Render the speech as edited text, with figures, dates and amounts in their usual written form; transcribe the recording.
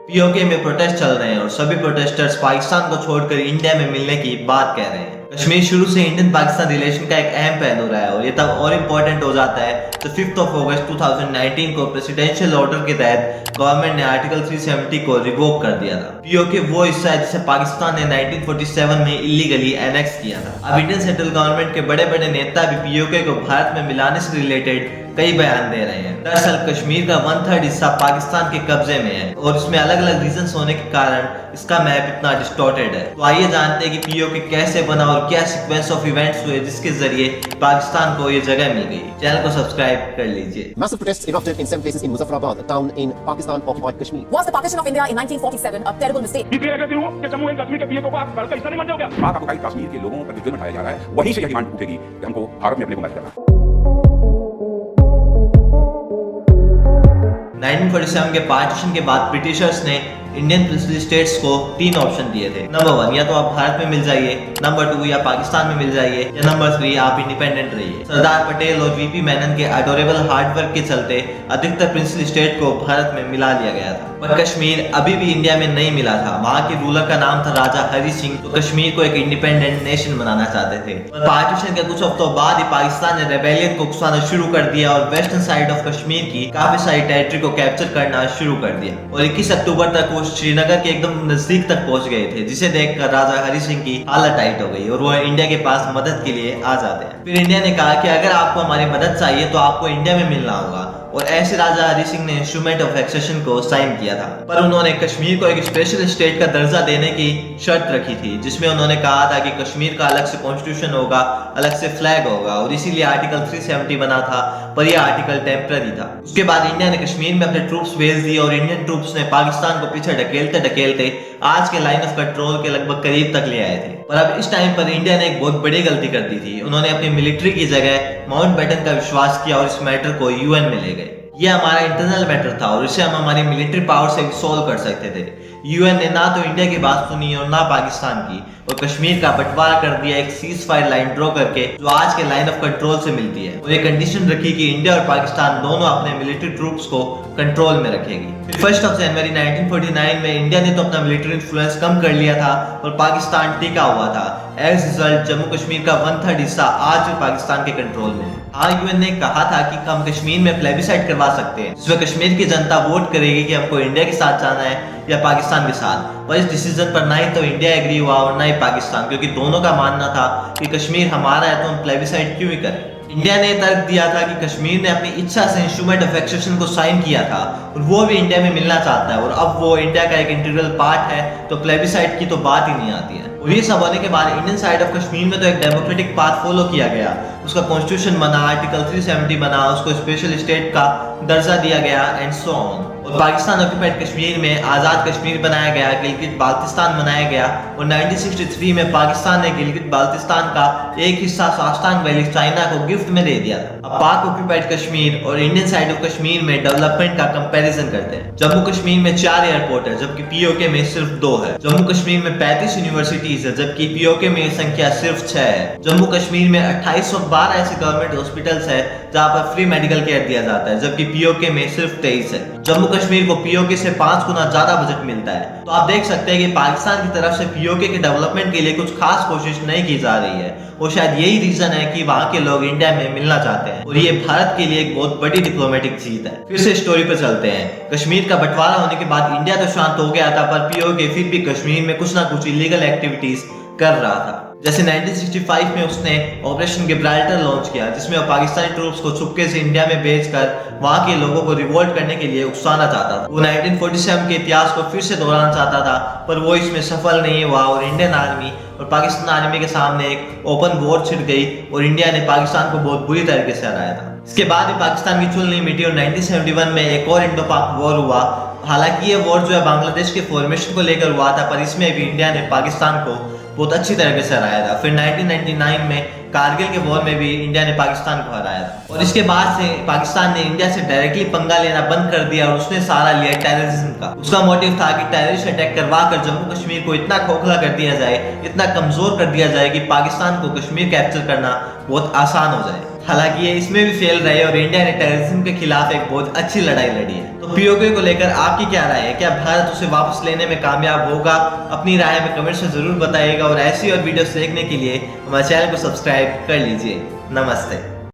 PoK में protest चल रहे हैं और सभी प्रोटेस्टर्स पाकिस्तान को छोड़कर इंडिया में मिलने की बात कह रहे हैं। कश्मीर शुरू से इंडियन पाकिस्तान रिलेशन का एक अहम पहलू रहा है और ये तब और इम्पोर्टेंट हो जाता है तो 5 अगस्त 2019 को प्रेसिडेंशियल ऑर्डर के तहत गवर्नमेंट ने आर्टिकल 370 को रिवोक कर दिया था। पीओके वो हिस्सा है जिसे पाकिस्तान ने 1947 में इलीगली एनेक्स किया था। अब इंडियन सेंट्रल गवर्नमेंट के बड़े बड़े नेता भी पीओके को भारत में मिलाने से रिलेटेड कई बयान दे रहे हैं। दरअसल कश्मीर का 1/3 हिस्सा पाकिस्तान के कब्जे में है और इसमें अलग अलग रीजंस होने के कारण इसका मैप इतना डिस्टॉर्टेड है। तो आइए जानते हैं कि पीओके कैसे बना और क्या सीक्वेंस ऑफ इवेंट्स हुए जिसके जरिए पाकिस्तान को ये जगह मिल गई। चैनल को सब्सक्राइब कर लीजिए। Massive protests erupted in 7 places in Muzaffarabad, a town in Pakistan-occupied Kashmir. Was the partition of India in 1947 a terrible mistake? इसलिए कहती हूँ कि जम्मू एंड कश्मीर के पीए को आप भारत का हिस्सा नहीं बन जाओगे। बात आपको कश्मीर के लोगों पर दिल में उठाया जा रहा है, वहीं से यह डिमांड उठेगी कि हमको भारत में अपने को मैच करना। 1947 के पार्टीशन के बाद ब्रिटिशर्स ने इंडियन प्रिंसली स्टेट्स को 3 ऑप्शन दिए थे। नंबर 1 या तो आप भारत में मिल जाइए, नंबर 2 या पाकिस्तान में मिल जाइए, या नंबर 3 आप इंडिपेंडेंट रहिए। सरदार पटेल और वीपी मेनन के अडोरेबल हार्डवर्क के चलते अधिकतर प्रिंसली स्टेट को भारत में मिला लिया गया था, पर कश्मीर अभी भी इंडिया में नहीं मिला था। वहाँ के रूलर का नाम था राजा हरि सिंह, तो कश्मीर को एक इंडिपेंडेंट नेशन बनाना चाहते थे। पर पार्टीशन के कुछ हफ्तों बाद ही पाकिस्तान ने रेबेलियन को उकसाना शुरू कर दिया और वेस्टर्न साइड ऑफ कश्मीर की काफी सारी टेरिटरी को कैप्चर करना शुरू कर दिया और 21 अक्टूबर तक वो श्रीनगर के एकदम नजदीक तक पहुंच गए थे, जिसे देखकर राजा हरि सिंह की हालत टाइट हो गई और वो इंडिया के पास मदद के लिए आ जाते हैं। फिर इंडिया ने कहा कि अगर आपको हमारी मदद चाहिए तो आपको इंडिया में मिलना होगा और ऐसे राजा हरि सिंह ने इंस्ट्रूमेंट ऑफ एक्सेशन को साइन किया था। पर उन्होंने कश्मीर को एक स्पेशल स्टेट का दर्जा देने की शर्त रखी थी, जिसमें उन्होंने कहा था कि कश्मीर का अलग से कॉन्स्टिट्यूशन होगा, अलग से फ्लैग होगा और इसीलिए आर्टिकल 370 बना था, पर यह आर्टिकल टेम्पररी था। उसके बाद इंडिया ने कश्मीर में अपने ट्रूप्स भेज दिए और इंडियन ट्रूप्स ने पाकिस्तान को पीछे ढकेलते ढकेलते आज के लाइन ऑफ कंट्रोल के लगभग करीब तक ले आए थे। पर अब इस टाइम पर इंडिया ने एक बहुत बड़ी गलती कर दी थी। उन्होंने अपनी मिलिट्री की जगह माउंटबेटन का विश्वास किया और इस मैटर को यूएन में ले गए। यह हमारा इंटरनल मैटर था और इसे हम हमारी मिलिट्री पावर से सॉल्व कर सकते थे। यूएन ने ना तो इंडिया की बात सुनी और ना पाकिस्तान की और कश्मीर का बंटवारा कर दिया एक सीज फायर लाइन ड्रॉ करके, जो आज के लाइन ऑफ कंट्रोल से मिलती है, और ये कंडीशन रखी कि इंडिया और पाकिस्तान दोनों अपने मिलिट्री ट्रूप्स को कंट्रोल में रखेगी। फिर 1 जनवरी 1949 में इंडिया ने तो अपना मिलिट्री इन्फ्लुएंस कम कर लिया था और पाकिस्तान टिका हुआ था। एज रिजल्ट जम्मू कश्मीर का 1/3 हिस्सा आज भी पाकिस्तान के कंट्रोल में। हाँ, यूएन ने कहा था कि हम कश्मीर में प्लेबिसाइड करवा सकते हैं, जिसमें कश्मीर की जनता वोट करेगी कि हमको इंडिया के साथ जाना है या पाकिस्तान के साथ। पर इस डिसीजन पर ना ही तो इंडिया एग्री हुआ और ना ही पाकिस्तान, क्योंकि दोनों का मानना था कि कश्मीर हमारा है तो हम प्लेबिसाइड क्यों ही करें। इंडिया ने तर्क दिया था कि कश्मीर ने अपनी इच्छा से इंस्ट्रूमेंट ऑफ एक्सेशन को साइन किया था और वो भी इंडिया में मिलना चाहता है और अब वो इंडिया का एक इंटीग्रल पार्ट है, तो प्लेबिसाइड की तो बात ही नहीं आती है। और ये सब होने के बाद इंडियन साइड ऑफ कश्मीर में तो एक डेमोक्रेटिक पाथ फॉलो किया गया, उसका कॉन्स्टिट्यूशन बना, आर्टिकल 370 बना, उसको स्पेशल स्टेट का दर्जा दिया गया एंड सो ऑन। और पाकिस्तान ऑक्यूपाइड कश्मीर में आज़ाद कश्मीर बनाया गया, गिलगित बाल्तिस्तान बनाया गया और 1963 में पाकिस्तान ने गिलगित बाल्तिस्तान का एक हिस्सा सास्तांग वैली चाइना को गिफ्ट में दे दिया था। अब पाक ऑक्यूपाइड कश्मीर और इंडियन साइड ऑफ कश्मीर में डेवलपमेंट का कंपैरिजन करते हैं। जम्मू कश्मीर में 4 एयरपोर्ट है जबकि पीओके में सिर्फ 2 है। जम्मू कश्मीर में 35 यूनिवर्सिटीज है जबकि पीओके में संख्या सिर्फ 6 है। जम्मू कश्मीर में 2812 ऐसे गवर्नमेंट हॉस्पिटल्स है जहाँ पर फ्री मेडिकल केयर दिया जाता है, जबकि पीओके में सिर्फ 23 है। जम्मू कश्मीर को पीओके से 5 गुना ज्यादा बजट मिलता है। तो आप देख सकते हैं कि पाकिस्तान की तरफ से पीओके के डेवलपमेंट के लिए कुछ खास कोशिश नहीं की जा रही है और शायद यही रीजन है कि वहाँ के लोग इंडिया में मिलना चाहते हैं और ये भारत के लिए एक बहुत बड़ी डिप्लोमेटिक जीत है। फिर से स्टोरी पर चलते हैं। कश्मीर का बंटवारा होने के बाद इंडिया तो शांत हो गया था, पर पीओके फिर भी कश्मीर में कुछ ना कुछ इलीगल एक्टिविटीज कर रहा था। जैसे 1965 में उसने ऑपरेशन गिब्राल्टर लॉन्च किया, जिसमें वो पाकिस्तानी ट्रूप्स को चुपके से इंडिया में भेजकर वहां के लोगों को रिवोल्ट करने के लिए उकसाना चाहता था। वो 1947 के इतिहास को फिर से दोहराना चाहता था, पर वो इसमें सफल नहीं हुआ और इंडियन आर्मी और पाकिस्तान आर्मी के सामने एक ओपन वॉर छिड़ गई और इंडिया ने पाकिस्तान को बहुत बुरी तरीके से हराया था। इसके बाद भी पाकिस्तान की चुल नहीं मिटी और 1971 में एक और इंडो पाक वॉर हुआ। हालांकि ये वॉर जो है बांग्लादेश के फॉर्मेशन को लेकर हुआ था, पर इसमें भी इंडिया ने पाकिस्तान को बहुत अच्छी तरीके से हराया था। फिर 1999 में कारगिल के वॉर में भी इंडिया ने पाकिस्तान को हराया था और इसके बाद से पाकिस्तान ने इंडिया से डायरेक्टली पंगा लेना बंद कर दिया और उसने सहारा लिया टेररिज्म का। उसका मोटिव था कि टेररिस्ट अटैक करवा कर जम्मू कश्मीर को इतना खोखला कर दिया जाए, इतना कमजोर कर दिया जाए कि पाकिस्तान को कश्मीर कैप्चर करना बहुत आसान हो जाए। हालांकि ये इसमें भी फेल रहे और इंडिया ने टेररिज्म के खिलाफ एक बहुत अच्छी लड़ाई लड़ी है। तो पीओके को लेकर आपकी क्या राय है? क्या भारत उसे वापस लेने में कामयाब होगा? अपनी राय में कमेंट्स में जरूर बताइएगा और ऐसी और वीडियोस देखने के लिए हमारे चैनल को सब्सक्राइब कर लीजिए। नमस्ते।